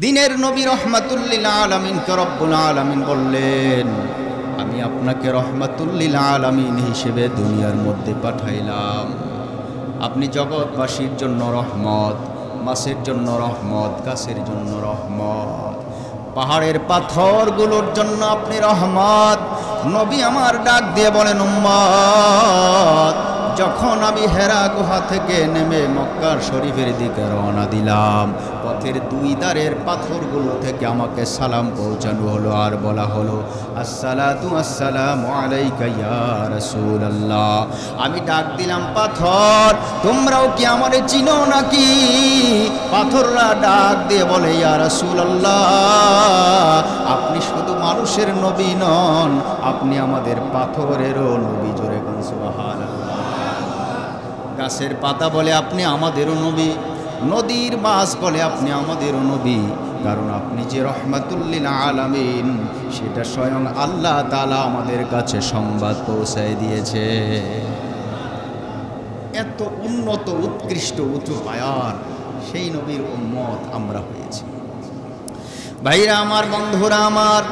দিনের নবী রহমাতুল লিল আলামিনকে রব্বুল আলামিন বললেন, আমি আপনাকে রহমাতুল লিল আলামিন হিসেবে দুনিয়ার মধ্যে পাঠাইলাম। আপনি জগৎবাসীর জন্য রহমত, মাছের জন্য রহমত, গাছের জন্য রহমত, পাহাড়ের পাথরগুলোর জন্য আপনি রহমত। নবী আমার ডাক দিয়ে বলেন, উম্মত, যখন আমি হেরা গুহা থেকে নেমে মক্কা শরীফের দিকে রওনা দিলাম, পথের দুই ধারের পাথরগুলো থেকে আমাকে সালাম পৌঁছানো হলো আর বলা হলো, আসসালাতু আসসালামু আলাইকা ইয়া রাসূলুল্লাহ। আমি ডাক দিলাম, পাথর তোমরাও কি আমারে চিনো নাকি? পাথররা ডাক দিয়ে বলে, ইয়া রাসূলুল্লাহ, আপনি শুধু মানুষের নবী নন, আপনি আমাদের পাথরেরও নবী। জোরে কোন সুবহানাল্লাহ। গাছের পাতা বলে আপনি আমাদেরও নবী, নদীর মাছ বলে আপনি আমাদেরও নবী, কারণ আপনি যে রহমাতুল লিল আলামিন সেটা স্বয়ং আল্লাহ তাআলা আমাদের কাছে সংবাদ পৌঁছায় দিয়েছে। এত উন্নত, উৎকৃষ্ট, উঁচু পায়ার সেই নবীর উম্মত আমরা হয়েছি। ভাইরা আমার, বন্ধুরা আমার,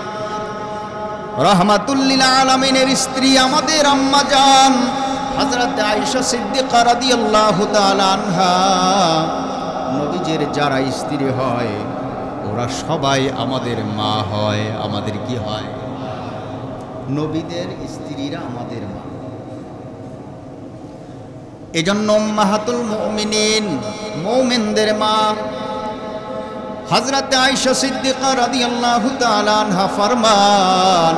রহমাতুল লিল আলামিনের স্ত্রী আমাদের আম্মা জান হযরত আয়েশা সিদ্দিকা রাদিয়াল্লাহু তাআলা আনহা, নবীজির যারা স্ত্রী হয় ওরা সবাই আমাদের মা হয়। আমাদের কি হয়? নবীদের স্ত্রীরা আমাদের মা। এজন্য উম্মাহাতুল মুমিনিন, মুমিনদের মা হযরত আয়েশা সিদ্দিকা রাদিয়াল্লাহু তাআলা আনহা ফরমান,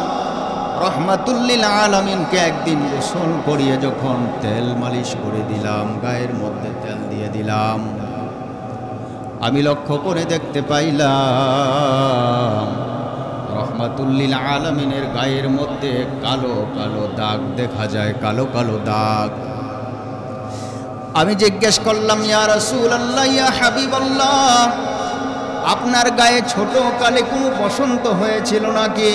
রহমাতুল লিল আলামিনকে একদিন গোসল করিয়ে যখন তেল মালিশ করে দিলাম, গায়ের মধ্যে তেল দিয়ে দিলাম, আমি লক্ষ্য করে দেখতে পাইলাম রহমাতুল লিল আলামিনের গায়ের মধ্যে কালো কালো দাগ দেখা যায়, কালো কালো দাগ। আমি জিজ্ঞেস করলাম, ইয়া রাসূলুল্লাহ, ইয়া হাবিবাল্লাহ, আপনার গায়ে ছোট কালে কোনো বসন্ত হয়েছিল নাকি?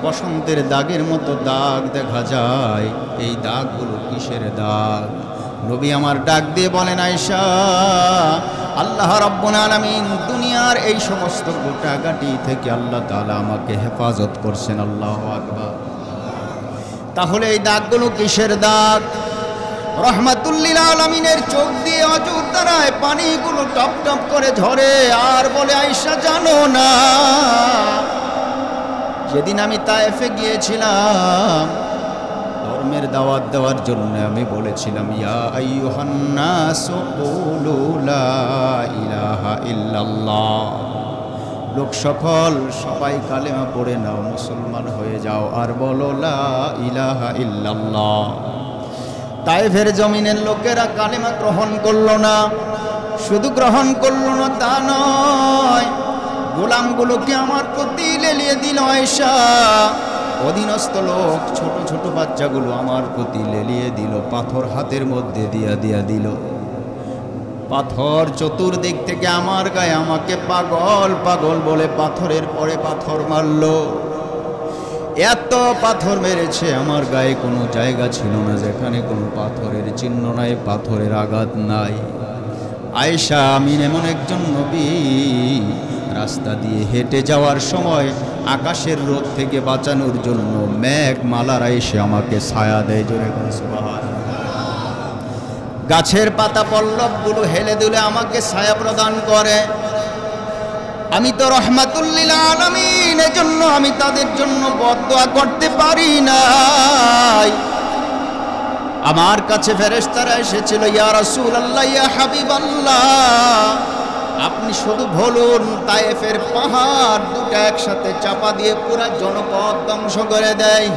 বসন্তের দাগের মতো দাগ দেখা যায়, এই দাগগুলো কিসের দাগ? নবী আমার ডাক দিয়ে বলেন, আয়েশা, আল্লাহ রাব্বুল আলামিন দুনিয়ার এই সমস্ত গোটাগাটি থেকে আল্লাহ তাআলা আমাকে হেফাজত করছেন। আল্লাহু আকবার। তাহলে এই দাগগুলো কিসের দাগ? রহমাতুল লিল আলামিনের চোখ দিয়ে অজুর দ্বারায় পানিগুলো টপ টপ করে ঝরে আর বলে, আয়েশা জানো না, যেদিন আমি তায়েফে গিয়েছিলাম ধর্মের দাওয়াত দেওয়ার জন্য, আমি বলেছিলাম, ইয়া আইয়ুহান নাসু কুলু লা ইলাহা ইল্লাল্লাহ, লোক সকল সবাই কালেমা পড়ে নাও, মুসলমান হয়ে যাও আর বলো লা ইলাহা ইল্লাল্লাহ। তায়েফের জমিনের লোকেরা কালেমা গ্রহণ করলো না, শুধু গ্রহণ করলো না তা নয়, গোলামগুলোকে আমার প্রতি লেলিয়ে দিল আয়েশা। অধীনস্থ লোক, ছোট ছোট বাচ্চাগুলো আমার প্রতি লেলিয়ে দিল, পাথর হাতের মধ্যে দিয়া দিল। পাথর চতুর্দিক থেকে আমার গায়ে আমাকে পাগল পাগল বলে পাথরের পরে পাথর মারল। এত পাথর মেরেছে, আমার গায়ে কোনো জায়গা ছিল না যেখানে কোনো পাথরের চিহ্ন নাই, পাথরের আঘাত নাই। আয়েশা, আমি এমন একজন নবী, রাস্তা দিয়ে হেঁটে যাওয়ার সময় আকাশের রোদ থেকে বাঁচানোর জন্য মেঘ মালারা এসে আমাকে ছায়া দেয়। জোরে বলুন সুবহানাল্লাহ। গাছের পাতা পল্লবগুলো হেলে দুলে আমাকে ছায়া প্রদান করে। আমি তো রহমাতুল লিল আলামিন, এজন্য আমি তাদের জন্য বদদোয়া করতে পারি নাই। আমার কাছে ফেরেশতারা এসেছিল, ইয়া রাসূলুল্লাহ, ইয়া হাবিবাল্লাহ, আপনি শুধু বলুন তায়েফের পাহাড় দুটো একসাথে চাপা দিয়ে পুরা জনপদ ধ্বংস করে দেয়।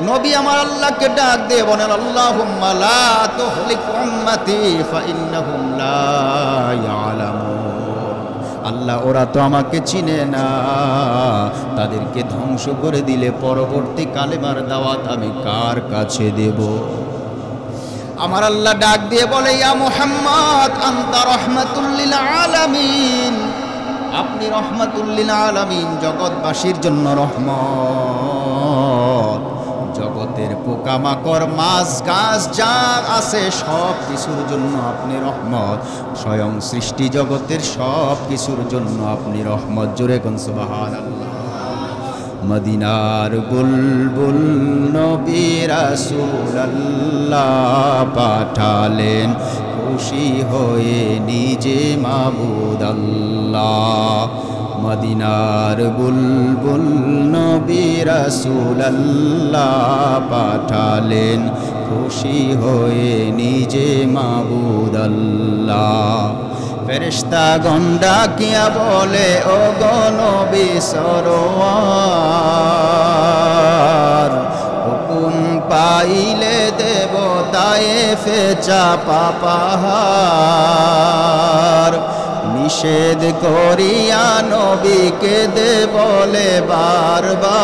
নবী আমার আল্লাহকে ডাক দিয়ে বলেন, আল্লাহুম্মা লা তুহলিক উম্মতি ফাইন্নাহুম লা ইয়ালামুন। আল্লাহ, ওরা তো আমাকে চিনে না, তাদেরকে ধ্বংস করে দিলে পরবর্তী কালেমার দাওয়াত আমি কার কাছে দেব? আমার আল্লাহ ডাক দিয়ে বলে, ইয়া মুহাম্মদ, আনতা রাহমাতুল লিল আলামিন, আপনি রাহমাতুল লিল আলামিন, জগৎবাসীর জন্য রহমত, জগৎ জগতের পোকামাকড় মাছ গাছ যা আছে সব কিছুর জন্য আপনি রহমত, স্বয়ং সৃষ্টি জগতের সব কিছুর জন্য আপনি রহমত। জোরে কোন সুবহানাল্লাহ। মদিনার বুলবুল নবী রাসূলুল্লাহ পাঠালেন খুশি হয়ে নিজে মাবুদ আল্লাহ। মদিনার বুলবুল নবী রাসূলুল্লাহ পাঠালেন খুশি হয়ে নিজে মাবুদ আল্লাহ। ফেরেশতা গন্ডা কিয়া বলে ও গো নবী সরোয়ার, হুকুম পাইলে দেব তায়েফে চাপা পাহাড়। নিষেধ করিয়া নবীকে দে বলে বারবার,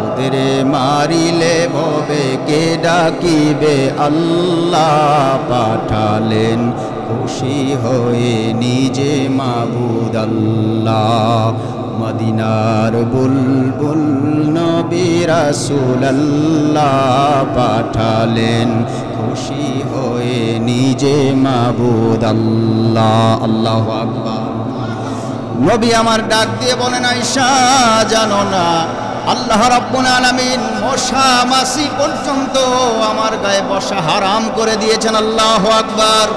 ওদের মারিলে ভবে কে ডাকিবে আল্লাহ পাঠালেন খুশি হয়ে নিজে মাবুদ আল্লাহ। মদিনার বুলবুল নবী রাসূলুল্লাহ পাঠালেন খুশি হয়ে নিজে মাবুদ আল্লাহ। আল্লাহু আকবার। নবী আমার ডাক দিয়ে বলেন আয়েশা জানো না আল্লাহ রাব্বুল আলামিন মশা মাছি পর্যন্ত আমার গায়ে বসা হারাম করে দিয়েছেন। আল্লাহু আকবার।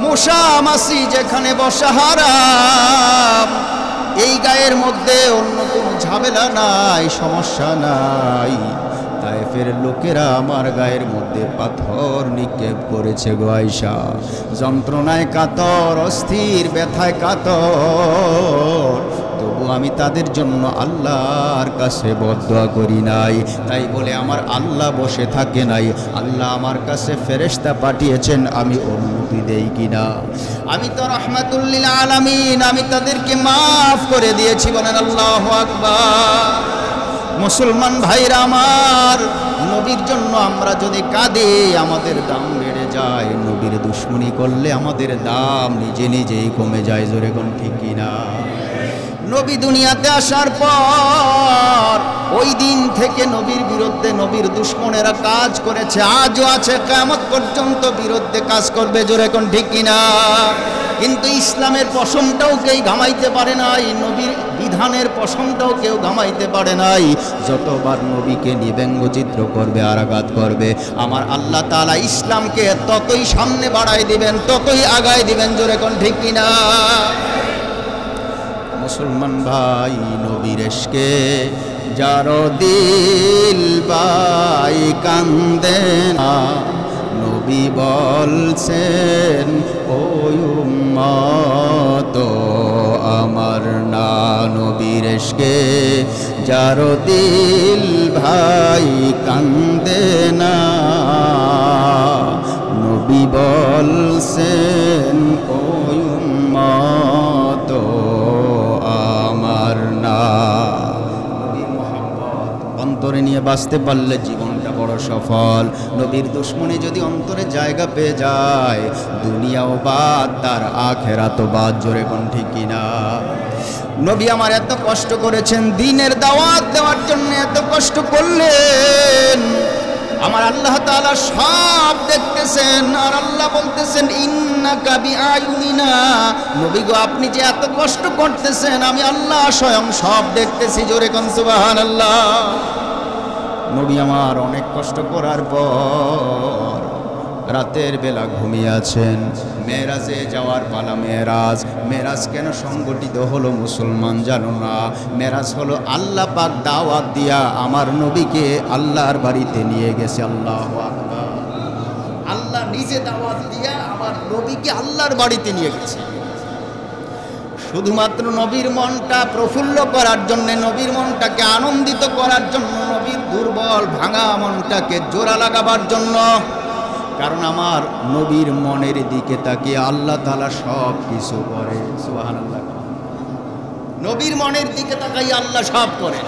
মশা মাছি যেখানে বসা হারাম, এই গায়ের মধ্যে অন্য কোনো ঝামেলা নাই, সমস্যা নাই। তায়েফের লোকেরা আমার গায়ের মধ্যে পাথর নিক্ষেপ করেছে গো আয়েশা, যন্ত্রণায় কাতর, অস্থির ব্যথায় কাতর, তবু আমি তাদের জন্য আল্লাহর কাছে বদদোয়া করি নাই। তাই বলে আমার আল্লাহ বসে থাকে নাই, আল্লাহ আমার কাছে ফেরেশতা পাঠিয়েছেন, আমি অনুমতি দেই কিনা? আমি তো রাহমাতুল লিল আলামিন, আমি তাদেরকে মাফ করে দিয়েছি। বলেন আল্লাহু আকবার। মুসলমান ভাইরা আমার, নবীর জন্য আমরা যদি কাঁদি আমাদের দাম বেড়ে যায়, নবীর দুশমনি করলে আমাদের দাম নিজে নিজেই কমে যায়। জোরে কোন ঠিক কিনা? নবী দুনিয়াতে আসার পর ওই দিন থেকে নবীর বিরুদ্ধে নবীর দুশমনেরা কাজ করেছে, আজও আছে, কিয়ামত পর্যন্ত বিরুদ্ধে কাজ করবে। জোরে কোন ঠিক কিনা? কিন্তু ইসলামের পশমটাও কেউ ঘামাইতে পারে নাই, নবীর বিধানের পশমটাও কেউ ঘামাইতে পারে নাই। যতবার নবীকে নিয়ে ব্যঙ্গচিত্র করবে, আঘাত করবে, আমার আল্লাহ তাআলা ইসলামকে ততই সামনে বাড়াই দিবেন, ততই আগায় দিবেন। জোরে কোন ঠিক কিনা? মুসলমান ভাই, নবীর ইশকে যার দিল ভাই কান্দে না, নবী বলছেন ওই উম্মত আমার না। নবীর ইশকে যার দিল ভাই কান্দে না, নবী বলছেন ওই উম্মত আমার না। নবীর মুহাব্বত অন্তরে নিয়ে বাঁচতে পারলে জীবনটা বড় সফল। নবীর দুশমনি যদি অন্তরে জায়গা পেয়ে যায়, দুনিয়াও বাদ, তার আখিরাতও বাদ। জোরে কোন ঠিক কিনা? নবী আমার এত কষ্ট করেছেন, দ্বীনের দাওয়াত দেওয়ার জন্য এত কষ্ট করলেন, আমার আল্লাহ তাআলা সব দেখতেছেন। আর আল্লাহ বলতেছেন ইন্নাকা বিআয়ুনিনা, নবী গো আপনি যে এত কষ্ট করতেছেন আমি আল্লাহ স্বয়ং সব দেখতেছি। জোরে কোন সুবহানাল্লাহ। নবী আমার অনেক কষ্ট করার পর রাতের বেলা ঘুমিয়ে আছেন। মেরাজে যাওয়ার পালা। মেরাজ কেন সংগঠিত হলো মুসলমান জানো না? মেরাজ হলো আল্লাহ পাক দাওয়াত দিয়া আমার নবীকে আল্লাহর বাড়িতে নিয়ে গেছে। আল্লাহু আকবার। আল্লাহ নিজে দাওয়াত দিয়া আমার নবীকে আল্লাহর বাড়িতে নিয়ে গেছে, শুধুমাত্র নবীর মনটা প্রফুল্ল করার জন্য, নবীর মনটাকে আনন্দিত করার জন্য, নবীর দুর্বল ভাঙা মনটাকে জোড়া লাগাবার জন্য। কারণ আমার নবীর মনের দিকে তাকিয়ে আল্লাহ তাআলা সব কিছু করে। সুবহানাল্লাহ। নবীর মনের দিকে তাকাই আল্লাহ সব করে।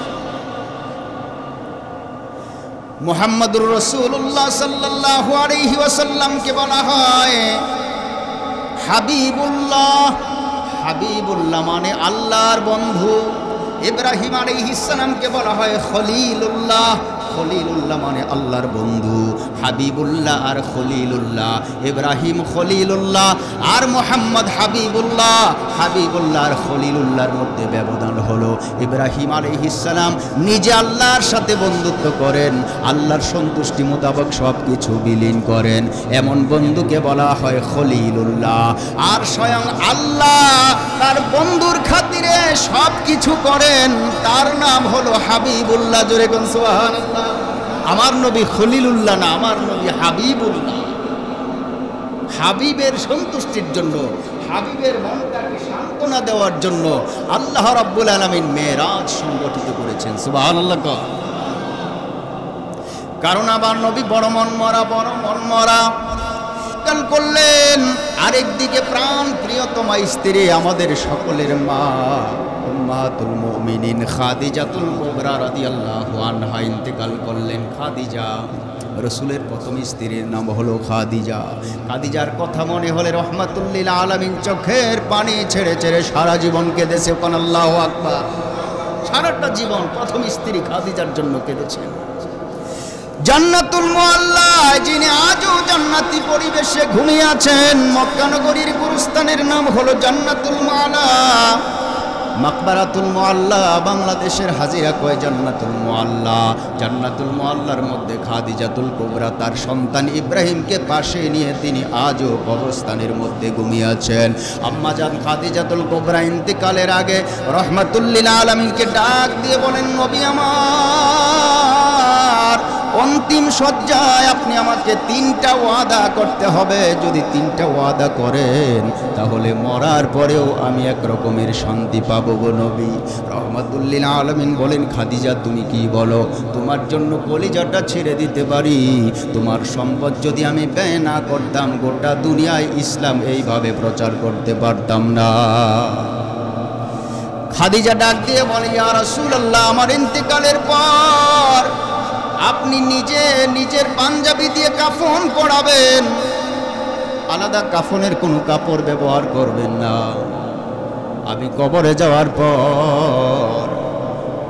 মুহাম্মদুর রাসূলুল্লাহ সাল্লাল্লাহু আলাইহি ওয়াসাল্লামকে বলা হয় হাবিবুল্লাহ। হাবিবুল্লাহ মানে আল্লাহর বন্ধু। ইব্রাহিম আলাইহিস সালামকে বলা হয় খলিলুল্লাহ। খলিলুল্লাহ মানে আল্লাহর বন্ধু। হাবিবুল্লাহ আর খলিলুল্লাহ, ইব্রাহিম খলিলুল্লাহ আর মুহাম্মদ হাবিবুল্লাহ। হাবিবুল্লাহ আর খলিলুল্লাহর মধ্যে ব্যবধান হলো ইব্রাহিম আলাইহিস সালাম নিজে আল্লাহর সাথে বন্ধুত্ব করেন, আল্লাহর সন্তুষ্টি মোতাবেক সব কিছু বিলীন করেন, এমন বন্ধুকে বলা হয় খলিলুল্লাহ। আর স্বয়ং আল্লাহ তার বন্ধুর খাতিরে সব কিছু করেন, তার নাম হলো হাবিবুল্লাহ। জোরে কোন সুবহানাল্লাহ। আমার নবী খলিলুল্লাহ না, আমার নবী হাবিবুল্লাহ। হাবিবের সন্তুষ্টির জন্য, হাবিবের মনটাকে সান্ত্বনা দেওয়ার জন্য আল্লাহ রাব্বুল আলামিন মেরাজ সংগঠিত করেছেন। সুবহানাল্লাহ। কারণ আমার নবী বড় মন মরা করলেন। আরেকদিকে প্রাণ প্রিয়তমা স্ত্রী, আমাদের সকলের মা, উম্মাতুল মুমিনিন খাদিজাতুল কুবরা রাদিয়াল্লাহু আনহা ইন্তেকাল করলেন। খাদিজা রসুলের প্রথম স্ত্রীর নাম হলো খাদিজা। খাদিজার কথা মনে হলে রহমাতুল লিল আলামিন চোখের পানি ছেড়ে ছেড়ে সারা জীবন কেঁদেছে। কোন আল্লাহু আকবার। সারাটা জীবন প্রথম স্ত্রী খাদিজার জন্য কেঁদেছেন। জান্নাতুল মুআল্লা, যিনি আজও জান্নাতি পরিবেশে ঘুমিয়ে আছেন, মক্কা নগরীর গুরুস্থানের নাম হলো জান্নাতুল মুআল্লা। মাকবারাতুল মুআল্লা বাংলাদেশের হাজিরা কয় জান্নাতুল মুআল্লা। জান্নাতুল মুআল্লার মধ্যে খাদিজাতুল কুবরা তার সন্তান ইব্রাহিমকে পাশে নিয়ে তিনি আজও কবরস্থানের মধ্যে ঘুমিয়ে আছেন। আম্মা জান খাদিজাতুল কুবরা ইন্তেকালের আগে রহমাতুল লিল আলামিনকে ডাক দিয়ে বলেন, নবী আমার অন্তিম শয্যায় আপনি আমাকে 3টা ওয়াদা করতে হবে। যদি 3টা ওয়াদা করেন তাহলে মরার পরেও আমি এক রকমের শান্তি পাবো গো নবী। রহমাতুল লিল আলামিন বলেন, খাদিজা তুমি কি বলো? তোমার জন্য কলিজাটা ছেড়ে দিতে পারি। তোমার সম্পদ যদি আমি ব্যয় না করতাম, গোটা দুনিয়ায় ইসলাম এইভাবে প্রচার করতে পারতাম না। খাদিজা ডাক দিয়ে বলে, ইয়া রাসূলুল্লাহ, আমার ইন্তেকালের পর আপনি নিজে নিজের পাঞ্জাবি দিয়ে কাফন পরাবেন, আলাদা কাফনের কোনো কাপড় ব্যবহার করবেন না। আমি কবরে যাওয়ার পর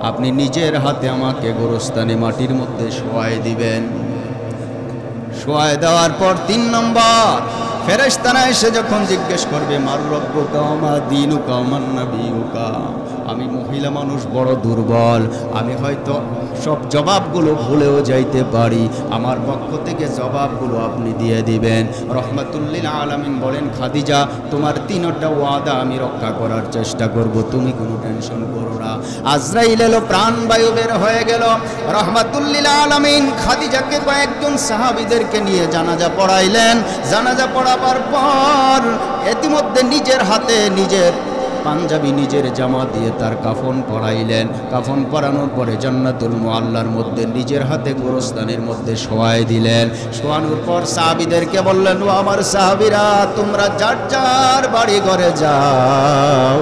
আপনি নিজের হাতে আমাকে গোরস্থানে মাটির মধ্যে শোয়াই দিবেন। শোয়াই দেওয়ার পর 3 নম্বর ফেরেশতারা এসে যখন জিজ্ঞেস করবে, মার রব্বুকা ওয়া মা দীনুকা ওয়া মান নাবিয়ুকা, আমি মহিলা মানুষ, বড় দুর্বল, আমি হয়তো সব জবাবগুলো ভুলেও যাইতে পারি, আমার পক্ষ থেকে জবাবগুলো আপনি দিয়ে দিবেন। রহমাতুল লিল আলামিন বলেন, খাদিজা তোমার 3টা ওয়াদা আমি রক্ষা করার চেষ্টা করব, তুমি কোনো টেনশন করো না। আজরাইল এলো, প্রাণবায়ু বের হয়ে গেল। রহমাতুল লিল আলামিন খাদিজাকে কয়েকজন সাহাবীদেরকে নিয়ে জানাজা পড়াইলেন। জানাজা পড়াবার পর ইতিমধ্যে নিজের হাতে নিজের পাঞ্জাবি নিজের জামা দিয়ে তার কাফন পরাইলেন। কাফন পরানোর পরে জান্নাতুল মুআল্লার মধ্যে নিজের হাতে গোরস্থানের মধ্যে শোয়াই দিলেন। শোয়ানোর পর সাহাবীদেরকে বললেন, ও আমার সাহাবীরা, তোমরা যার যার বাড়ি ঘরে যাও,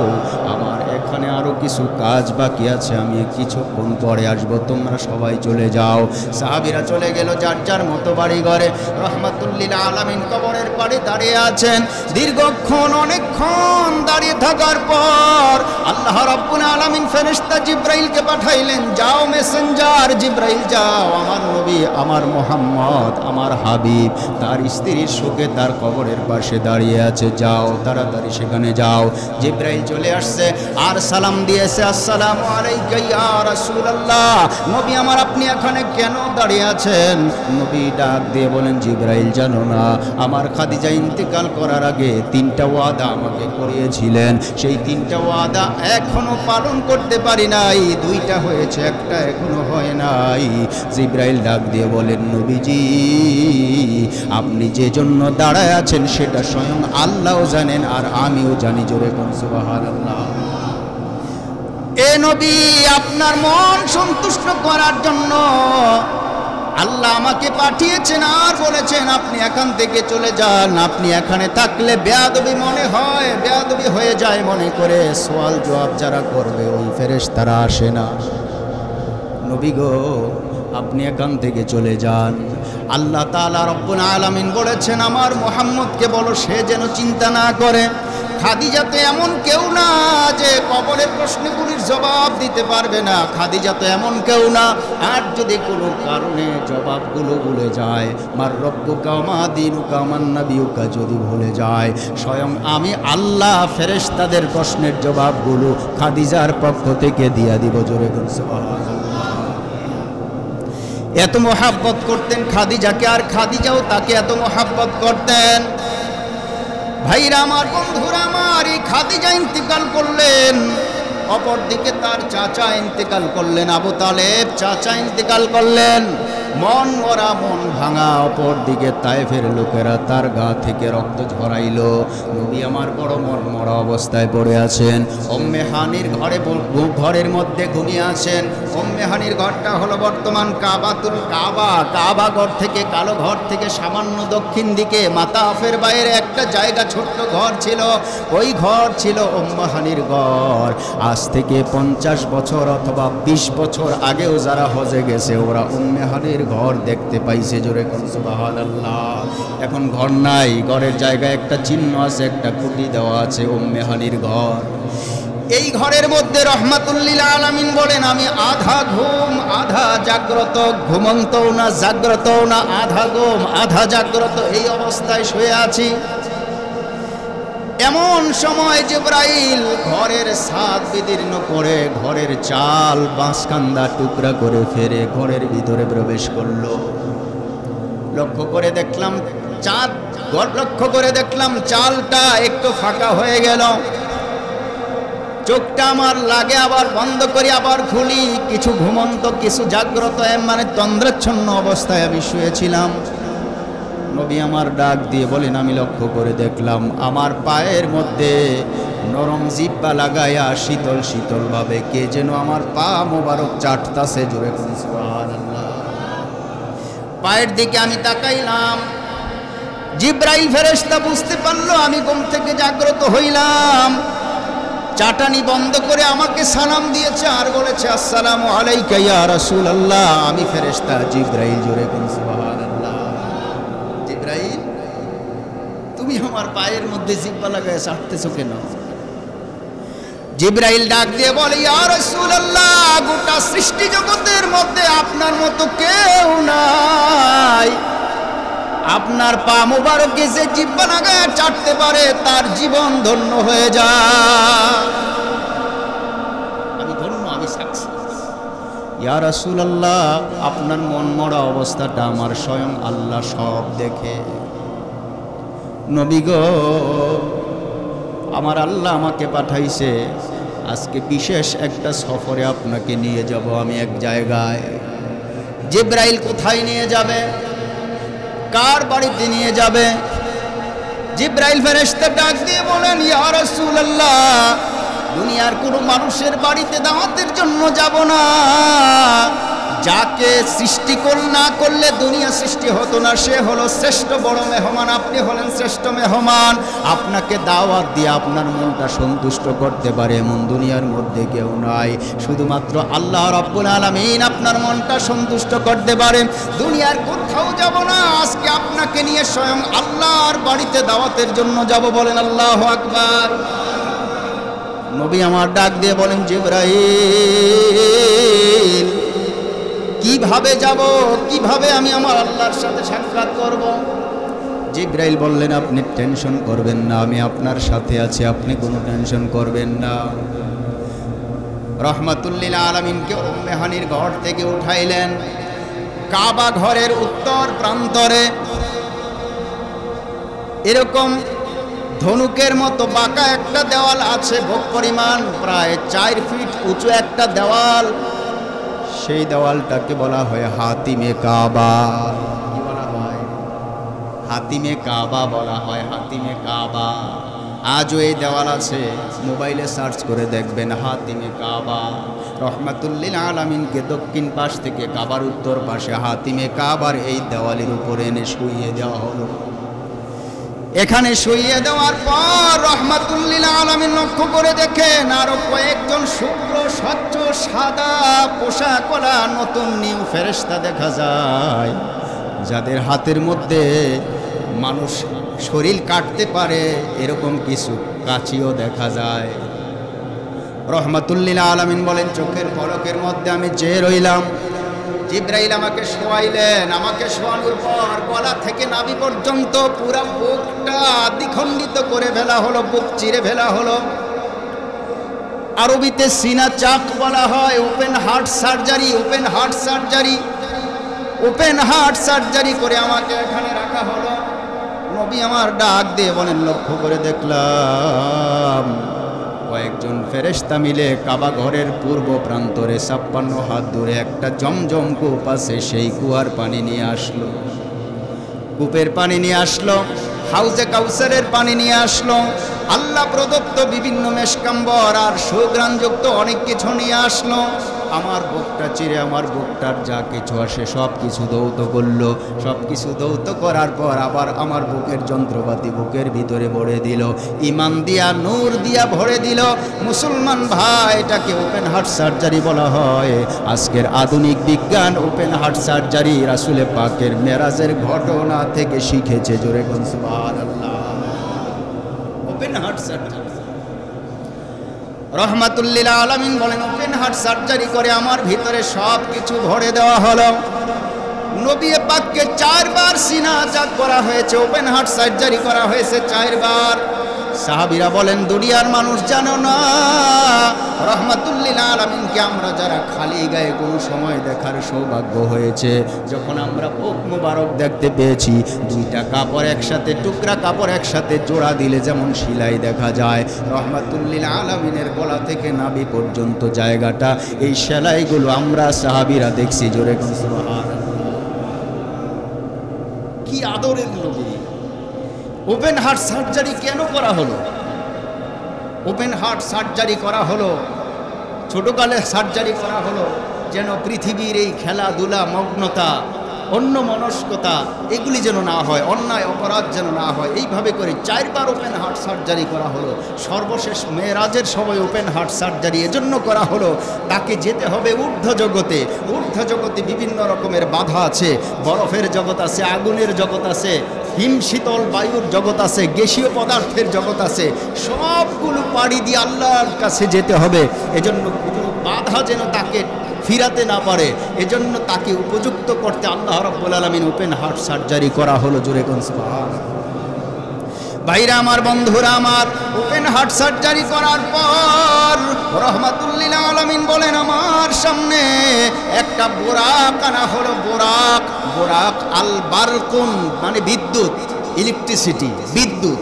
আমার এখানে আরো কিছু কাজ বাকি আছে, আমি কিছুক্ষণ পরে আসবো, তোমরা সবাই চলে যাও। সাহাবীরা চলে গেল যার যার মতো বাড়ি ঘরে। রহমাতুল লিল আলামিন কবরের পাড়ে দাঁড়িয়ে আছেন। দীর্ঘক্ষণ, অনেকক্ষণ দাঁড়িয়ে থাকার পর আল্লাহ রাব্বুল আলামিন ফেরেশতা জিবরাইলকে পাঠাইলেন, যাও মেসেঞ্জার জিবরাইল যাও, আমার নবী, আমার মুহাম্মদ, আমার হাবিব, তার স্ত্রীর শোকে তার কবরের পাশে দাঁড়িয়ে আছে, যাও তাড়াতাড়ি সেখানে যাও। জিবরাইল চলে আসছে আর সালাম দিয়েছে, আসসালামু আলাইকা ইয়া রাসূলুল্লাহ, নবী আমার আপনি এখানে কেন দাঁড়িয়ে আছেন? নবী ডাক দিয়ে বলেন, জিবরাইল জানো না, আমার খাদিজা ইন্তেকাল করার আগে 3টা ওয়াদা আমাকে করিয়েছিলেন, সেই 3টা ওয়াদা এখনো পালন করতে পারি নাই, 2টা হয়েছে, একটা এখনো হয় নাই। জিবরাইল ডাক দিয়ে বলেন, নবীজি আপনি যে জন্য দাঁড়ায় আছেন সেটা স্বয়ং আল্লাহও জানেন আর আমিও জানি। জোরে কোন সুবহানাল্লাহ। এ নবী, আপনার মন সন্তুষ্ট করার জন্য আল্লাহ আমাকে পাঠিয়েছেন আর বলেছেন আপনি এখান থেকে চলে যান। আপনি এখানে থাকলে বেয়াদবি মনে হয়, বেয়াদবি হয়ে যায় মনে করে সওয়াল জবাব যারা করবে ওই ফেরেশতারা আসে না। নবী গো, আপনি এখান থেকে চলে যান। আল্লাহ তাআলা রব্বুল আলামিন বলেছেন আমার মুহাম্মদকে বলো সে যেন চিন্তা না করে। খাদিজা তো এমন কেউ না যে কবরের প্রশ্নগুলির জবাব দিতে পারবে না। খাদিজা তো এমন কেউ না, আর যদি কোনো কারণে জবাবগুলো ভুলে যায়, মার রব্বুকা মা দীনুকা মান নাবিয়ুকা যদি ভুলে যায়, স্বয়ং আমি আল্লাহ ফেরেশতাদের প্রশ্নের জবাবগুলো খাদিজার পক্ষ থেকে দিয়া দিব। জোরে বলুন সুবহানাল্লাহ। এত মোহাব্বত করতেন খাদিজাকে, আর খাদিজাও তাকে এত মোহাব্বত করতেন। ভাইরা আমার, বন্ধুরা আমার, এই খাদিজা ইন্তেকাল করলেন, অপরদিকে তার চাচা ইন্তেকাল করলেন, আবু তালেব চাচা ইন্তেকাল করলেন। মন মরা, মন ভাঙা, অপরদিকে তায়েফের লোকেরা তার গা থেকে রক্ত ঝরাইল। নবী আমার বড় মন মরা অবস্থায় পড়ে আছেন। উম্মে হানির ঘরের মধ্যে ঘুমিয়ে আছেন। উম্মে হানির ঘরটা হলো বর্তমান কাবা ঘর থেকে, কালো ঘর থেকে সামান্য দক্ষিণ দিকে মাতাফের বাইরে একটা জায়গা, ছোট্ট ঘর ছিল। ওই ঘর ছিল উম্মে হানির ঘর। আজ থেকে 50 বছর অথবা 20 বছর আগেও যারা হজে গেছে ওরা উম্মে হানির ঘর দেখতে পাইছে। জোরে কোন সুবহানাল্লাহ। এখন ঘর নাই, ঘরের জায়গায় একটা চিহ্ন আছে, একটা খুঁটি দেওয়া আছে, উম্মে হানির ঘর। এই ঘরের মধ্যে রহমাতুল লিল আলামিন বলেন আমি আধা ঘুম আধা জাগ্রত, ঘুমন্তও না জাগ্রতও না, আধা ঘুম আধা জাগ্রত এই অবস্থায় শুয়ে আছি। এমন সময় জিবরাইল ঘরের ছাদ বিদীর্ণ করে, ঘরের চাল বাঁশকান্দা টুকরা করে ফেরে ঘরের ভিতরে প্রবেশ করলো। লক্ষ্য করে দেখলাম চালটা একটু ফাঁকা হয়ে গেল। চোখটা আমার লাগে, আবার বন্ধ করি, আবার খুলি। কিছু ঘুমন্ত, কিছু জাগ্রত, মানে তন্দ্রাচ্ছন্ন অবস্থায় আমি শুয়েছিলাম। নবী আমার ডাক দিয়ে বলেন আমি লক্ষ্য করে দেখলাম আমার পায়ের মধ্যে নরম জিব্বা লাগায়া শীতল শীতল ভাবে কে যেন আমার পা মোবারক চাটতাছে। জোরে সুবহানাল্লাহ। পায়ের দিকে আমি তাকাইলাম, জিবরাইল ফেরেশতা বুঝতে পারলো আমি ঘুম থেকে জাগ্রত হইলাম। চাটানি বন্ধ করে আমাকে সালাম দিয়েছে আর বলেছে আসসালামু আলাইকা ইয়া রাসূলুল্লাহ। আমি ফেরেশতা জিবরাইল। জোরে সুবহানাল্লাহ। জিবরাইল, তুমি আমার পায়ের মধ্যে জিব্বা লাগায় চাটতেছো কেন? জিবরাইল ডাক দিয়ে বলে ইয়া রাসূলুল্লাহ, গোটা সৃষ্টি জগতের মধ্যে আপনার মতো কেউ নাই। আপনার পা মোবারকে যে জিব্বা লাগায় চাটতে পারে তার জীবন ধন্য হয়ে যায়। আমি ধন্য, আমি সাকসেস। ইয়া রাসূলুল্লাহ, আপনার মন মরা অবস্থাটা আমার স্বয়ং আল্লাহ সব দেখে। নবী গো, আমার আল্লাহ আমাকে পাঠাইছে আজকে বিশেষ একটা সফরে আপনাকে নিয়ে যাব আমি এক জায়গায়। জিবরাইল কোথায় নিয়ে যাবে? কার বাড়িতে নিয়ে যাবে? জিবরাইল ফেরেশতা ডাক দিয়ে বলেন ইয়া রাসূলুল্লাহ, দুনিয়ার কোনো মানুষের বাড়িতে দাওয়াতের জন্য যাব না। যাকে সৃষ্টি না করলে দুনিয়া সৃষ্টি হতো না, সে হলো শ্রেষ্ঠ বড় মেহমান। আপনি হলেন শ্রেষ্ঠ মেহমান। আপনাকে দাওয়াত দিয়ে আপনার মনটা সন্তুষ্ট করতে পারে এমন দুনিয়ার মধ্যে কেউ নাই। শুধুমাত্র আল্লাহ রাব্বুল আলামিন আপনার মনটা সন্তুষ্ট করতে পারেন। দুনিয়ার কোথাও যাব না, আজকে আপনাকে নিয়ে স্বয়ং আল্লাহর বাড়িতে দাওয়াতের জন্য যাব। বলেন আল্লাহু আকবার। নবী আমার ডাক দিয়ে বলেন জিবরাইল, কিভাবে যাব? কিভাবে আমি আমার আল্লাহর সাথে সাক্ষাৎ করব? জিবরাইল বললেন আপনি টেনশন করবেন না, আমি আপনার সাথে আছি, আপনি কোনো টেনশন করবেন না। রহমাতুল লিল আলামিনকে উম্মে হানির ঘর থেকে উঠাইলেন। কাবা ঘরের উত্তর প্রান্তরে এরকম ধনুকের মতো বাঁকা একটা দেওয়াল আছে, ভোগ পরিমাণ প্রায় 4 ফিট উঁচু একটা দেওয়াল। সেই দেওয়ালটাকে বলা হয় হাতিমে কাবা। কি বলা হয়? হাতিমে কাবা বলা হয়, হাতিমে কাবা। আজও এই দেওয়াল আছে, মোবাইলে সার্চ করে দেখবেন হাতিমে কাবা। রহমাতুল লিল আলামিনকে দক্ষিণ পাশ থেকে কাবার উত্তর পাশে হাতিমে কাবার এই দেওয়ালের উপরে এনে শুইয়ে দেওয়া হলো। এখানে শুইয়ে দেওয়ার পর রহমাতুল লিল আলামিন লক্ষ্য করে দেখেন আরো কয়েকজন শুভ্র স্বচ্ছ সাদা পোশাকওয়ালা নতুন নিউ ফেরেশতা দেখা যায়। যাদের হাতের মধ্যে মানুষ শরীর কাটতে পারে এরকম কিছু কাচিও দেখা যায়। রহমাতুল লিল আলামিন বলেন, চোখের পলকের মধ্যে আমি চেয়ে রইলাম। জিবরাইল আমাকে শোয়াইলেন। আমাকে শোয়ানোর পর গলা থেকে নাভি পর্যন্ত পুরা বুকটা দ্বিখণ্ডিত করে ফেলা হলো, বুক চিরে ফেলা হলো। আরবিতে সিনা চাক বলা হয়। Open heart surgery, open heart surgery, open heart surgery করে আমাকে এখানে রাখা হলো। নবী আমার ডাক দিয়ে বলেন, লক্ষ্য করে দেখলাম কয়েকজন ফেরেশতা মিলে কাবা ঘরের পূর্ব প্রান্তরে 56 হাত দূরে একটা জমজম কূপ আছে, সেই কুয়ার পানি নিয়ে আসলো, কূপের পানি নিয়ে আসলো, হাউজে কাউসারের পানি নিয়ে আসলো, আল্লাহ প্রদত্ত বিভিন্ন মেশকাম্বর আর সুগ্রাণযুক্ত অনেক কিছু নিয়ে আসলো। আমার বুকটা চিরে আমার বুকটার যা কিছু আসে সব কিছু দৌত করলো। সব কিছু দৌত করার পর আবার আমার বুকের যন্ত্রপাতি বুকের ভিতরে ভরে দিল, ইমান দিয়া নূর দিয়া ভরে দিল। মুসলমান ভাই, এটাকে ওপেন হার্ট সার্জারি বলা হয়। আজকের আধুনিক বিজ্ঞান ওপেন হার্ট সার্জারি রাসূলে পাকের মেরাজের ঘটনা থেকে শিখেছে। জোরে কোন সুবহানাল্লাহ। Open heart surgery. রহমাতুল লিল আলামিন বলেন, ওপেন হার্ট সার্জারি করে আমার ভিতরে সব কিছু ভরে দেওয়া হলো। নবী পাককে 4 বার সিনা চাক করা হয়েছে, ওপেন হার্ট সার্জারি করা হয়েছে 4 বার। সাহাবীরা বলেন, দুনিয়ার মানুষ জানো না, রহমাতুল লিল আলামিনকে আমরা যারা খালি গায়ে কোনো সময় দেখার সৌভাগ্য হয়েছে, যখন আমরা বুক মোবারক দেখতে পেয়েছি, 2টা কাপড় একসাথে, টুকরা কাপড় একসাথে জোড়া দিলে যেমন সেলাই দেখা যায়, রহমাতুল লিল আলামিনের গলা থেকে নাভি পর্যন্ত জায়গাটা, এই সেলাইগুলো আমরা সাহাবীরা দেখছি। জোরে সুবহানাল্লাহ। কি আদরের নবী! ওপেন হার্ট সার্জারি কেন করা হলো? ওপেন হার্ট সার্জারি করা হলো, ছোটকালে সার্জারি করা হলো যেন পৃথিবীর এই খেলাধুলা, মগ্নতা, অন্য মনস্কতা এগুলি যেন না হয়, অন্যায় অপরাধ যেন না হয়। এইভাবে করে 4 বার ওপেন হার্ট সার্জারি করা হলো। সর্বশেষ মেরাজের সময় ওপেন হার্ট সার্জারি এজন্য করা হলো, তাকে যেতে হবে ঊর্ধ্ব জগতে। ঊর্ধ্ব জগতে বিভিন্ন রকমের বাধা আছে, বরফের জগৎ আছে, আগুনের জগৎ আছে, হিম শীতল বায়ুর জগৎ আছে, গ্যাসীয় পদার্থের জগৎ আছে। সবগুলো পাড়ি দিয়ে আল্লাহর কাছে যেতে হবে। এজন্য কোনো বাধা যেন তাকে ফিরাতে না পারে, এজন্য তাকে উপযুক্ত করতে আল্লাহ রাব্বুল আলামিন ওপেন হার্ট সার্জারি করা হলো। জোরে কোন সুবহানাল্লাহ। ভাইরা আমার, বন্ধুরা আমার, ওপেন হার্ট সার্জারি করার পর রহমাতুল লিল আলামিন বলেন, আমার সামনে একটা বোরাক আনা হলো। বোরাক, বোরাক আল বারকুন মানে বিদ্যুৎ, ইলেকট্রিসিটি, বিদ্যুৎ,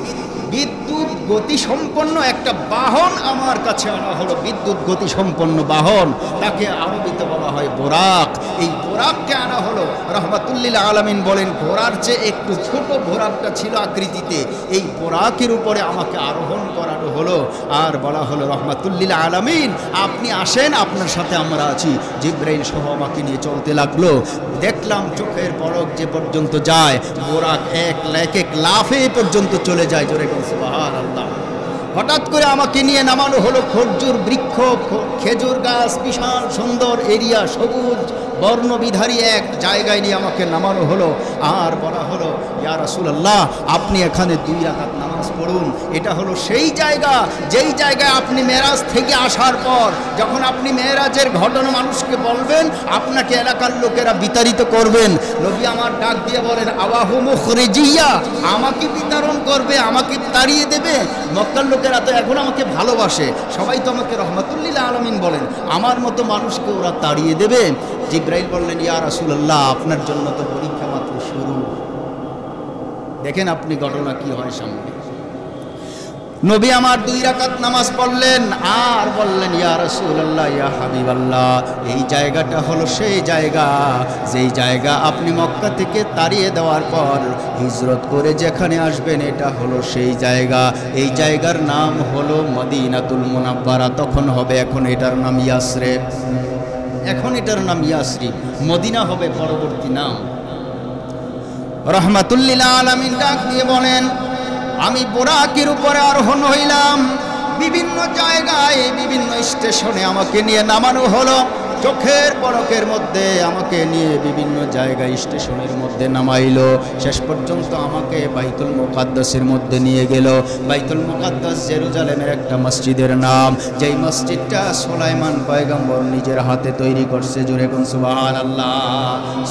বিদ্যুৎ গতিসম্পন্ন একটা বাহন আমার কাছে আনা হলো। বিদ্যুৎ গতিসম্পন্ন বাহন, তাকে আরবিতে বলা হয় বোরাক। এই বোরাককে আনা হলো। রহমাতুল লিল আলামিন বলেন, ঘোড়ার চেয়ে একটু ছোট বোরাকটা ছিল আকৃতিতে। এই বোরাকের উপরে আমাকে আরোহণ করানো হলো, আর বলা হলো, রহমাতুল লিল আলামিন আপনি আসেন, আপনার সাথে আমরা আছি। জিবরাইল সহ আমাকে নিয়ে চলতে লাগলো। দেখলাম চোখের পলক যে পর্যন্ত যায়, বোরাক এক লাফে পর্যন্ত চলে যায়। জোরে সুবহানাল্লাহ। হঠাৎ করে আমাকে নিয়ে নামানো হলো খজুর বৃক্ষ, খেজুর গাছ, বিশাল সুন্দর এরিয়া, সবুজ বর্ণবিধারী এক জায়গায় নিয়ে আমাকে নামানো হলো। আর বলা হলো, ইয়া রাসূলুল্লাহ আপনি এখানে 2 রাকাত নামাজ পড়ুন। এটা হলো সেই জায়গা, যেই জায়গায় আপনি মেরাজ থেকে আসার পর যখন আপনি মেরাজের ঘটনা মানুষকে বলবেন, আপনাকে এলাকার লোকেরা বিতাড়িত করবেন। নবী আমার ডাক দিয়ে বলেন, আওয়াহু মুখরিজিয়া, আমাকে বিতরণ করবে, আমাকে তাড়িয়ে দেবে। মক্কার লোকেরা তো এখন আমাকে ভালোবাসে, সবাই তো আমাকে রহমাতুল লিল আলামিন বলেন, আমার মতো মানুষকে ওরা তাড়িয়ে দেবে। জিবরাইল বললেন, ইয়া রাসূলুল্লাহ আপনার জন্য তো পরীক্ষা মাত্র শুরু। দেখেন আপনি ঘটনা কি হয় সামনে। নবী আমার 2 রাকাত নামাজ পড়লেন আর বললেন, ইয়া রাসূলুল্লাহ, ইয়া হাবিবাল্লাহ, এই জায়গাটা হলো সেই জায়গা, যেই জায়গা আপনি মক্কা থেকে তাড়িয়ে দেওয়ার পর হিজরত করে যেখানে আসবেন, এটা হলো সেই জায়গা। এই জায়গার নাম হলো মদিনাতুল মুনাব্বারা। তখন হবে, এখন এটার নাম ইয়াসরিব। এখন এটার নাম ইয়াসরিব, মদিনা হবে পরবর্তী নাম। রহমাতুল লিল আলামিন ডাক দিয়ে বলেন, আমি বোরাকের উপরে আরোহণ হইলাম। বিভিন্ন জায়গায়, বিভিন্ন স্টেশনে আমাকে নিয়ে নামানো হলো। চোখের পলকের মধ্যে আমাকে নিয়ে বিভিন্ন জায়গায় স্টেশনের মধ্যে নামাইলো। শেষ পর্যন্ত আমাকে বাইতুল মুকাদ্দাসের মধ্যে নিয়ে গেল। বাইতুল মুকাদ্দাস জেরুজালেমের একটা মসজিদের নাম, যেই মসজিদটা সুলাইমান পয়গম্বর নিজের হাতে তৈরি করছে। জোরে কোন সুবহানাল্লাহ।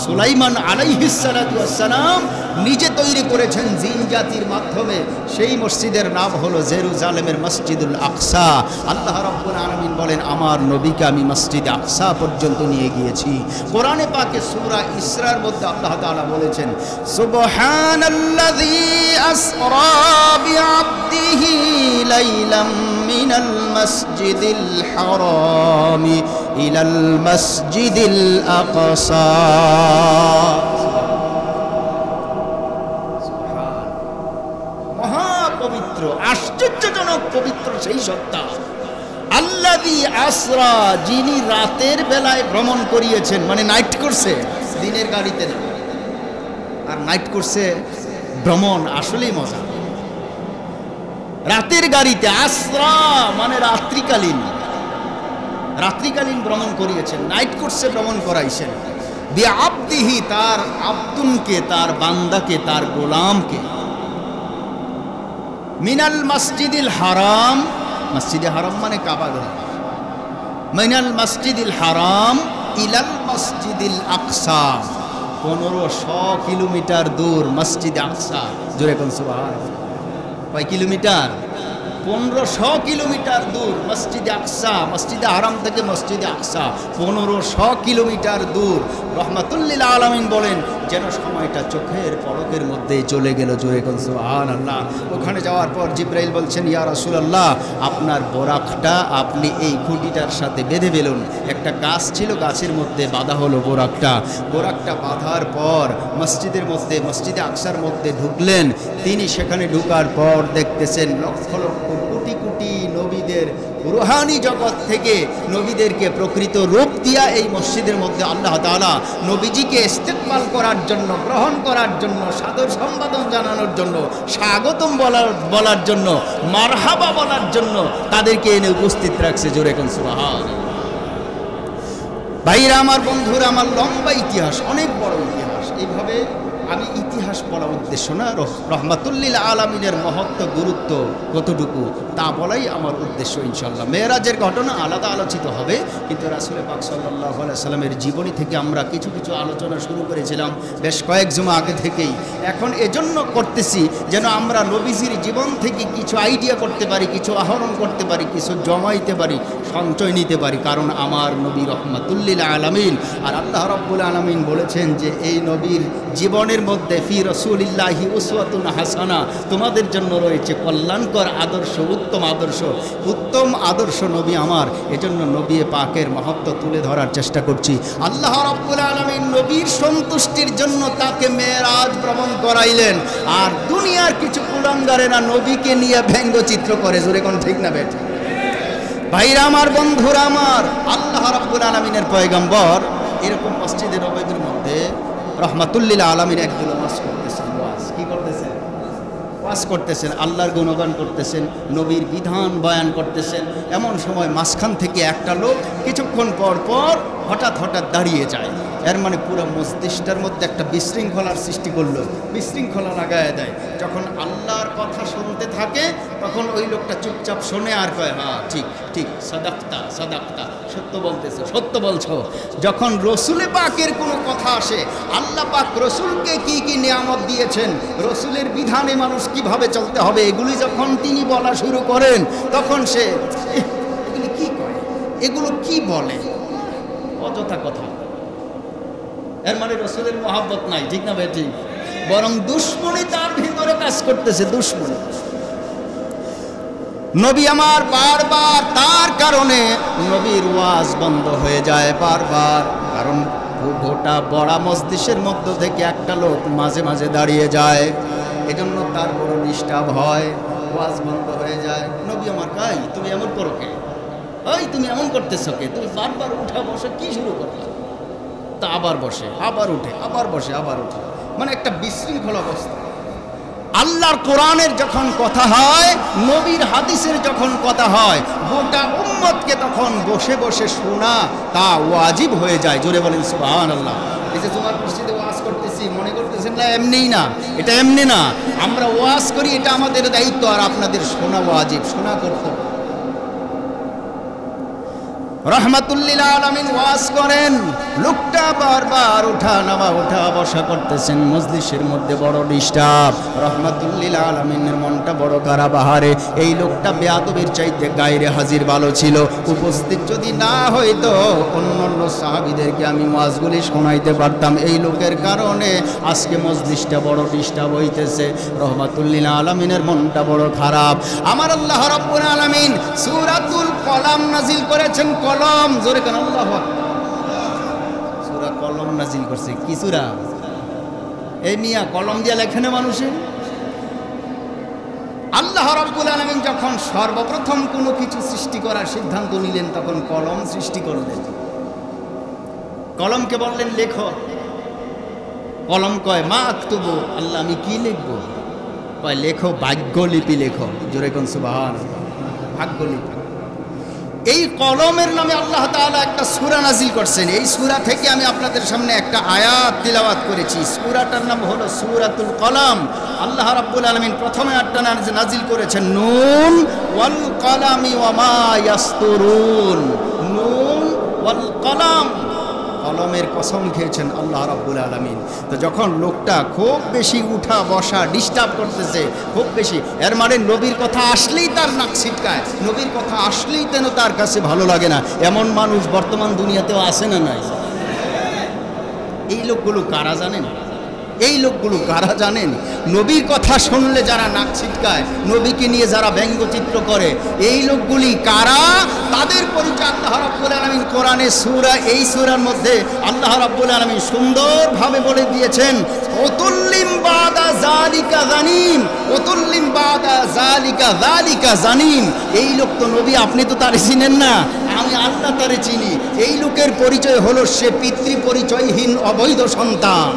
সুলাইমান আলাইহিস সালাতু ওয়াস সালাম নিজে তৈরি করেছেন জিন জাতির মাধ্যমে। সেই মসজিদের নাম হলো জেরুজালেমের মসজিদুল আকসা। আল্লাহ রাব্বুল আলামিন বলেন, আমার নবীকে আমি মসজিদে আকসা পর্যন্ত নিয়ে গিয়েছি। কোরআনে পাকে সূরা ইসরার মধ্যে আল্লাহ তাআলা বলেছেন, সুবহানাল্লাযী আসরা বিআবদিহি লাইলাম মিনাল মাসজিদিল হারামি ইলাল মাসজিদিল আকসা। মহাপবিত্র, আশ্চর্যজনক পবিত্র সেই সত্তা আল্লাযী আসরা, যিনি রাতের বেলায় ভ্রমণ করিয়েছেন, মানে নাইট করছে, দিনের গাড়িতে না, আর নাইট করছে ভ্রমণ। আসলেই মজা। রাতের গাড়িতে আসরা মানে রাত্রিকালীন, রাত্রিকালীন ভ্রমণ করিয়েছেন, নাইট করছে, ভ্রমণ করাইছেন। বিআবদিহি, তার আব্দুনকে, তার বান্দাকে, তার গোলামকে। মিনাল মসজিদিল হারাম, মসজিদে হারাম মানে কাবা ঘর। মিনাল মসজিদিল হারাম ইলাল মসজিদিল আকসা, 1500 কিলোমিটার দূর মসজিদে আকসা। জোরে কোন সুবহানাল্লাহ। কয় কিলোমিটার? 1500 কিলোমিটার দূর মসজিদে আকসা। মসজিদে হারাম থেকে মসজিদে আকসা 1500 কিলোমিটার দূর। রহমাতুল লিল আলামিন বলেন, যেন সময়টা চোখের পলকের মধ্যেই চলে গেল। জোরে কোন সুবহানাল্লাহ। ওখানে যাওয়ার পর জিবরাইল বলছেন, ইয়া রাসূলুল্লাহ, আপনার বোরাকটা আপনি এই খুঁটিটার সাথে বেঁধে ফেলুন। একটা গাছ ছিল, গাছের মধ্যে বাঁধা হলো বোরাকটা। বোরাকটা বাঁধার পর মসজিদের মধ্যে, মসজিদে আকসার মধ্যে ঢুকলেন। তিনি সেখানে ঢুকার পর দেখতেছেন লক্ষ লক্ষ কোটি কোটি নবীদের রুহানি জগৎ থেকে নবীদেরকে প্রকৃত রূপ দিয়া এই মসজিদের মধ্যে আল্লাহ তাআলা নবীজিকে ইস্তেকবাল করার জন্য, গ্রহণ করার জন্য, সাদর সম্বোধন জানানোর জন্য, স্বাগতম বলার জন্য, মারহাবা বলার জন্য তাদেরকে এনে উপস্থিত রাখছে। জোরে কোন সুবহানাল্লাহ। ভাইরা আমার, বন্ধুরা আমার, লম্বা ইতিহাস, অনেক বড় ইতিহাস। এইভাবে আমি ইতিহাস বলার উদ্দেশ্য না, রহমাতুল লিল আলামিনের মহত্ব, গুরুত্ব কতটুকু তা বলাই আমার উদ্দেশ্য। ইনশাআল্লাহ মেরাজের ঘটনা আলাদা আলোচিত হবে, কিন্তু রাসূল পাক সাল্লাল্লাহু আলাইহি সাল্লামের জীবনী থেকে আমরা কিছু কিছু আলোচনা শুরু করেছিলাম বেশ কয়েক জুমা আগে থেকেই। এখন এজন্য করতেছি যেন আমরা নবীজির জীবন থেকে কিছু আইডিয়া করতে পারি, কিছু আহরণ করতে পারি, কিছু জমাইতে পারি, সঞ্চয় নিতে পারি। কারণ আমার নবী রহমাতুল লিল আলামিন, আর আল্লাহ রাব্বুল আলামিন বলেছেন যে এই নবীর জীবনের মধ্যে ফি রাসূলিল্লাহি উসওয়াতুন হাসানা, তোমাদের জন্য রয়েছে কল্যাণকর আদর্শ, উত্তম আদর্শ। উত্তম আদর্শ নবী আমার, এজন্য নবী পাকের মহত্ব তুলে ধরার চেষ্টা করছি। আল্লাহ রাব্বুল আলামিন নবীর সন্তুষ্টির জন্য তাকে মেরাজ ভ্রমণ করাইলেন। আর দুনিয়ার কিছু কুলাঙ্গারেরা নবীকে নিয়ে ব্যঙ্গচিত্র করে। জোরে কোন ঠিক না বেঠ? ভাইরা আমার, বন্ধুরা আমার, আল্লাহ রাব্বুল আলামিনের পয়গম্বর এরকম মসজিদে নববীর মধ্যে রহমাতুল লিল আলামিন একদিন ওয়াজ করতেছেন। ওয়াজ কি করতেছেন? ওয়াজ করতেছেন, আল্লাহর গুণগান করতেছেন, নবীর বিধান বয়ান করতেছেন। এমন সময় মাঝখান থেকে একটা লোক কিছুক্ষণ পর পর হঠাৎ দাঁড়িয়ে যায়। এর মানে পুরো মস্তিষ্কের মধ্যে একটা বিশৃঙ্খলার সৃষ্টি করলো, বিশৃঙ্খলা লাগায় দেয়। যখন আল্লাহর কথা শুনতে থাকে তখন ওই লোকটা চুপচাপ শোনে আর কয়, হ্যাঁ ঠিক ঠিক, সাদাক্তা সাদাক্তা, সত্য বলতেছে, সত্য বলছো। যখন রসুলে পাকের কোনো কথা আসে, আল্লাহ পাক রসুলকে কি কি নিয়ামত দিয়েছেন, রসুলের বিধানে মানুষ কিভাবে চলতে হবে, এগুলি যখন তিনি বলা শুরু করেন তখন সে এগুলি কি করে, এগুলো কি বলে, অযথা কথা। এর মানে রসুলের মহাব্বত নাই, ঠিক না ভাই? ঠিক। বরং দুশ্মনী তার ভিতরে কাজ করতেছে, দুশ্মনী। নবী আমার বারবার তার কারণে নবীর ওয়াজ বন্ধ হয়ে যায় বারবার। কারণ গোটা বড়া মসজিদের মধ্য থেকে একটা লোক মাঝে মাঝে দাঁড়িয়ে যায়, এজন্য তার বড় ডিস্টার্ব হয়, ওয়াজ বন্ধ হয়ে যায়। নবী আমার কাই, তুমি এমন করো কে? ওই তুমি এমন করতেছো কে? তুমি বারবার উঠা বসে কি শুরু করলা? তা আবার বসে, আবার উঠে, আবার বসে, আবার উঠে, মানে একটা বিশৃঙ্খল অবস্থা। আল্লাহর কোরআনের যখন কথা হয়, নবীর হাদিসের যখন কথা হয়, গোটা উম্মতকে তখন বসে বসে শোনা তা ওয়াজিব হয়ে যায়। জোরে বলেন সুবহানাল্লাহ। এই যে জুমার মসজিদে ওয়াজ করতেছি, মনে করতেছেন না এমনিই না, এটা এমনি না, আমরা ওয়াজ করি, এটা আমাদের দায়িত্ব, আর আপনাদের শোনা ওয়াজিব, শোনা কর্তব্য। রহমাতুল্লিল আলামিন ওয়াজ করেন, লোকটা বারবার ওঠা নামা ওঠা বসা করতেছেন, মজলিসের মধ্যে বড় ডিস্টার্ব। রহমাতুল্লিল আলামিনের মনটা বড় কারাবাহারে। এই লোকটা বেয়াদবের চাইতে গায়রে হাজির ভালো ছিল, উপস্থিত যদি না হইতো অন্যান্য সাহাবীদেরকে আমি ওয়াজগুলি শোনাইতে পারতাম। এই লোকের কারণে আজকে মজলিসটা বড় ডিস্টার্ব হইতেছে। রহমাতুল্লিল আলামিনের মনটা বড় খারাপ। আমার আল্লাহ রাব্বুল আলামিন সূরাতুল কলাম নাজিল করেছেন। কলম, জোরে কেন আল্লাহু আকবার। সূরা কলম নাজিল করছে। কি সূরা? এই মিয়া কলম দিয়া লেখে না মানুষের। আল্লাহ রাব্বুল আলামিন যখন সর্বপ্রথম কোনো কিছু সৃষ্টি করার সিদ্ধান্ত নিলেন তখন কলম সৃষ্টি করলেন। কলমকে বললেন লেখো। কলম কয় মা আক্তুবু, আল্লাহ আমি কি লিখবো? কয় লেখো ভাগ্যলিপি লেখো। জোরে কোন সুবহানাল্লাহ। ভাগ্যলিপি। এই কলমের নামে আল্লাহ তাআলা একটা সূরা নাজিল করছেন। এই সূরা থেকে আমি আপনাদের সামনে একটা আয়াত তিলাওয়াত করেছি। সূরাটার নাম হলো সূরাতুল কলাম। আল্লাহ রাব্বুল আলামিন প্রথমে আয়াতটা নাজিল করেছেন নুন ওয়াল কলামি ওয়া মা ইয়াসতুরুন। নুন ওয়াল কলাম, কলমের কসম খেয়েছেন আল্লাহ রাব্বুল আলামিন। তো যখন লোকটা খুব বেশি উঠা বসা ডিস্টার্ব করতেছে, খুব বেশি, এর মানে নবীর কথা আসলেই তার নাক ছিটকায়, নবীর কথা আসলেই যেন তার কাছে ভালো লাগে না, এমন মানুষ বর্তমান দুনিয়াতেও আছে না নাই? এই লোকগুলো কারা জানেন? এই লোকগুলো কারা জানেন? নবীর কথা শুনলে যারা নাক ছিটকায়, নবীকে নিয়ে যারা ব্যঙ্গচিত্র করে, এই লোকগুলি কারা? তাদের পরিচয় আল্লাহ রাব্বুল আলামিন কোরআনে সূরা, এই সূরার মধ্যে আল্লাহ রাব্বুল আলামিন সুন্দরভাবে বলে দিয়েছেন উতুল্লিম বাদা যালিকা জানিম, উতুল্লিম বাদা যালিকা যালিকা জানিম। এই লোক তো নবী, আপনি তো তারে চিনেন না, আমি আল্লাহ তারে চিনি। এই লোকের পরিচয় হলো সে পিতৃ পরিচয়হীন অবৈধ সন্তান।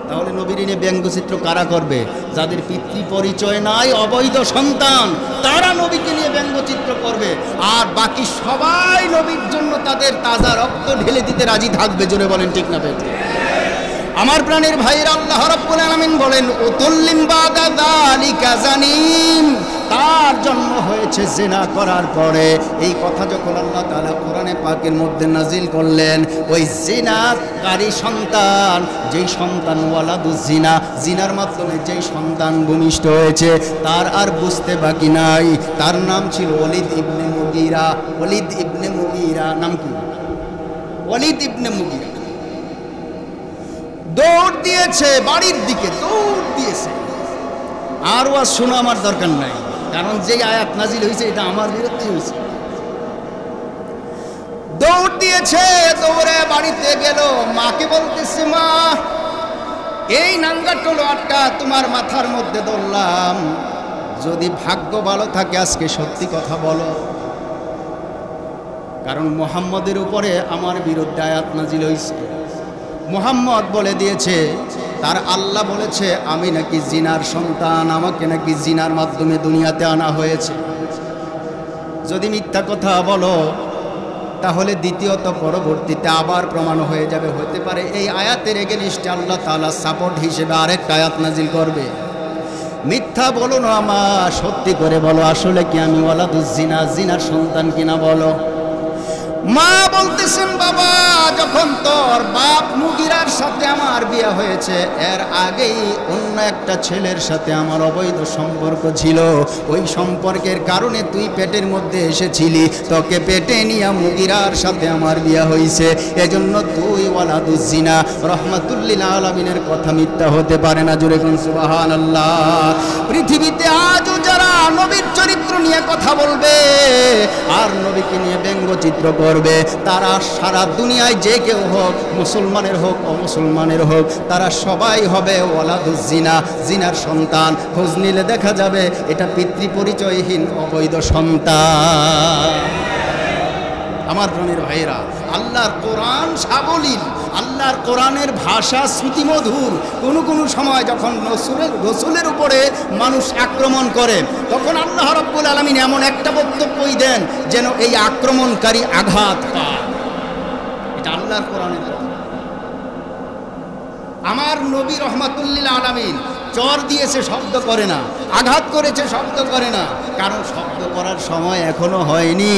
তাহলে নবীর নিয়ে ব্যঙ্গচিত্র কারা করবে? যাদের পিতৃ পরিচয় নাই, অবৈধ সন্তান, তারা নবীকে নিয়ে ব্যঙ্গচিত্র করবে। আর বাকি সবাই নবীর জন্য তাদের তাজা রক্ত ঢেলে দিতে রাজি থাকবে। জোরে বলেন ঠিক না বেঠিক? আমার প্রাণের ভাইরা, আল্লাহ রাব্বুল আলামিন বলেন উতুল্লিম বাদা যালিকা জানিম, তার জন্ম হয়েছে জিনা করার পরে। এই কথা যখন আল্লাহ তাআলা কোরআনে পাকের মধ্যে নাজিল করলেন, ওই জিনাকারী সন্তান, যেই সন্তান ওয়ালাদুজ জিনা, জিনার মাধ্যমে যেই সন্তান ভূমিষ্ঠ হয়েছে, তার আর বুঝতে বাকি নাই, তার নাম ছিল ওয়ালিদ ইবনে মুগীরা। ওয়ালিদ ইবনে মুগীরা নাম কি? ওয়ালিদ ইবনে মুগীরা দৌড় দিয়েছে বাড়ির দিকে, দৌড় দিয়েছে। আর ওয়াজ শোনা আমার দরকার নাই, কারণ যে আয়াত নাজিল হয়েছে এটা আমার বিরুদ্ধে হয়েছে। দৌড় দিয়েছে, দৌড়ে বাড়িতে গেল, মাকে বলতেছে মা এই নাঙ্গা তলোয়ারটা তোমার মাথার মধ্যে ধরলাম, যদি ভাগ্য ভালো থাকে আজকে সত্যি কথা বলো, কারণ মুহাম্মদের উপরে আমার বিরুদ্ধে আয়াত নাজিল হয়েছে। মুহাম্মদ বলে দিয়েছে তার আল্লাহ বলেছে আমি নাকি জিনার সন্তান, আমাকে নাকি জিনার মাধ্যমে দুনিয়াতে আনা হয়েছে। যদি মিথ্যা কথা বলো তাহলে দ্বিতীয়ত পরবর্তীতে আবার প্রমাণ হয়ে যাবে, হতে পারে এই আয়াতের এগেনিস্টে আল্লাহ তাআলা সাপোর্ট হিসেবে আরেকটা আয়াত নাজিল করবে। মিথ্যা বলো না মা, সত্যি করে বলো আসলে কি আমি ওয়ালাদুজ জিনা, জিনার সন্তান কিনা বলো। মা বলতেছেন বাবা যখন তোর বাপ মুগিরার সাথে আমার বিয়ে হয়েছে, এর আগেই অন্য একটা ছেলের সাথে আমার অবৈধ সম্পর্ক ছিল, ওই সম্পর্কের কারণে তুই পেটের মধ্যে এসেছিলি, তোকে পেটে নিয়ে মুগিরার সাথে আমার বিয়ে হয়েছে, এজন্য তুই ওয়ালাদুজ জিনা। রহমাতুল্লিল আলামিনের কথা মিথ্যা হতে পারে না। জোরে কোন সুবহানাল্লাহ। পৃথিবীতে আজও যারা নবীর চরিত্র নিয়ে কথা বলবে আর নবীকে নিয়ে ব্যঙ্গচিত্র করবে, তারা সারা দুনিয়ায় যে কেউ হোক, মুসলমানের হোক অমুসলমানের হোক, তারা সবাই হবে ওয়ালাদুজ জিনা, জিনার সন্তান। খোঁজ নিলে দেখা যাবে এটা পিতৃ পরিচয়হীন অবৈধ সন্তান। আমার প্রাণের ভাইরা, আল্লাহর কোরআন সাবলীল, আল্লাহর কোরআনের ভাষা শ্রুতিমধুর। কোনো সময় যখন রসুলের উপরে মানুষ আক্রমণ করে, তখন আল্লাহ রাব্বুল আলামিন এমন একটা বক্তব্যই দেন যেন এই আক্রমণকারী আঘাত পায়। এটা আল্লাহর কোরআনের কথা। আমার নবী রহমাতুল্লিল আলামিন চর দিয়েছে, শব্দ করে না, আঘাত করেছে, শব্দ করে না, কারণ শব্দ করার সময় এখনো হয়নি।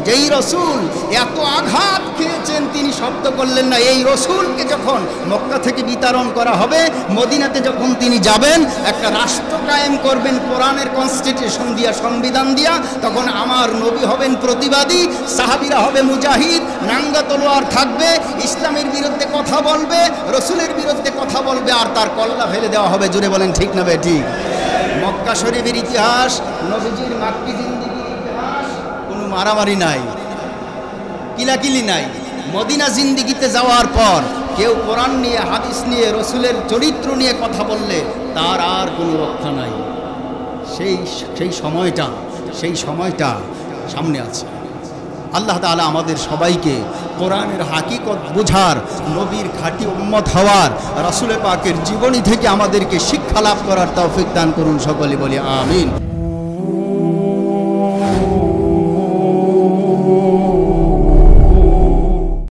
যেই রসুল এত আঘাত খেয়েছেন তিনি শব্দ করলেন না। এই রসুলকে যখন মক্কা থেকে বিতরণ করা হবে, মদিনাতে যখন তিনি যাবেন, একটা রাষ্ট্র কায়েম করবেন কোরআনের কনস্টিটিউশন দিয়া, সংবিধান দিয়া, তখন আমার নবী হবেন প্রতিবাদী, সাহাবীরা হবে মুজাহিদ, নাঙ্গা তলোয়ার থাকবে, ইসলামের বিরুদ্ধে কথা বলবে, রসুলের বিরুদ্ধে কথা বলবে, আর তার কল্লা ফেলে দেওয়া হবে। জুড়ে বলেন ঠিক না বেঠিক? মক্কা শরীফের ইতিহাস, নবীজির মাক্কি জিন্দেগির ইতিহাস, কোনো মারামারি নাই, কিলাকিলি নাই। মদিনা জিন্দেগিতে যাওয়ার পর কেউ কোরআন নিয়ে, হাদিস নিয়ে, রসুলের চরিত্র নিয়ে কথা বললে তার আর কোনো রক্ষা নাই। সেই সময়টা সামনে আছে। আল্লাহ তাআলা আমাদের সবাইকে কোরআনের হাকিকত বুঝার, নবীর খাঁটি উম্মত হওয়ার, রাসূল পাকের জীবনী থেকে আমাদেরকে শিক্ষা লাভ করার তৌফিক দান করুন। সকলে বলি আমিন।